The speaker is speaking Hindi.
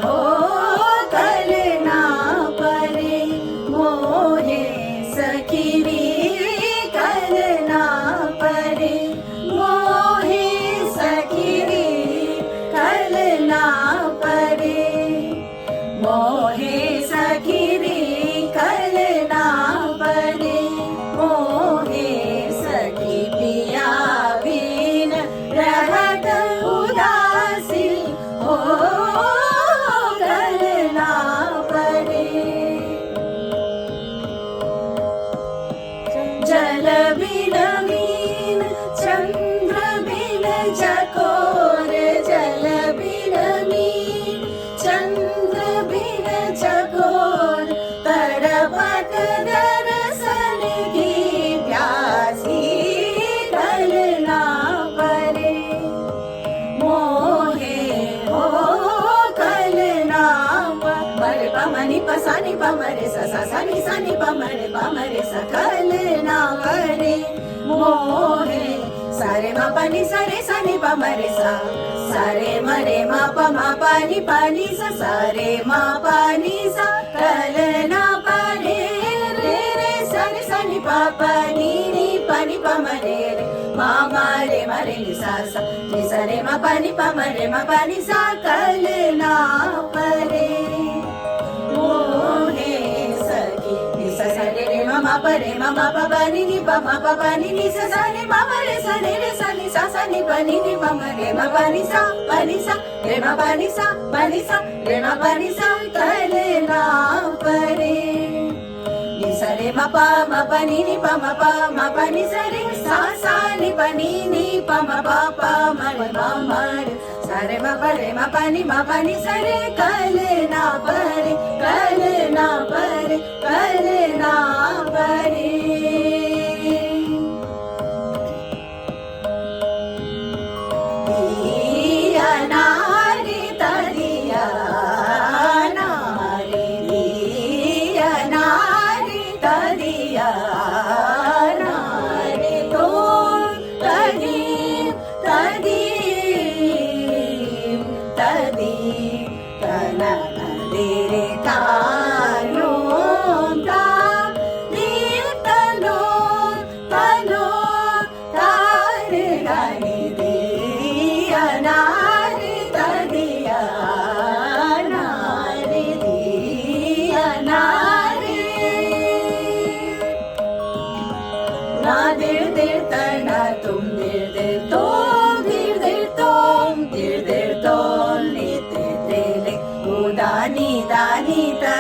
हो कलना परे मोहे सखीरी कलना परे मोहे सखीरी कलना परे मोहे सखीरी कलना परे मोहे सखी पिया बिन रहत उदासी हो कलना परे जल बिन मीन चंद्र बिन चकोर जल बिन मीन चंद्र बिन चकोर तड़पत दर्शन की प्यासी कलना परे मोहे हो कलना परे पमनि पसानि पमरे सा सानि सानि पमरे पमरे सा कलना परे मोहे सारे मा पानी सारे सानि पमरे सा सारे मरे मा पमा पानी पानी सा सारे मा पानी सा कलना परे रे रे सानि सानि पापा नी पानी पमरे रे मा मारे मारे नि सा सा नि सारे मा पानी पमरे मा पानी सा कलना परे मोहे सखी नि सा सा रे रे मा परे मा पा नी पा नी नि सा सा रे मा रे सा रे सा नि सा सा नि पा नी रे मा पा नी सा रे मा पा नी सा रे मा पा नी सा कलना परे नि सा रे मा पा नी पा नी सा रे सा सा नि पा नी पा मा रे सा रे मा पा नी सा रे कलना परे कलना परे कलना परे दिया नारी तदिया नारी दिया नारी तदिया नारी तो तदी तदी तदी तना रे तानो ता तनो तनो तारे गानी दिया नारी तदिया नारी दिया नारी ना दिल दिल तना तुम दिल दिल तो दिल दिल तोम दिल दिल तो नीते दिले उदानी दानी ता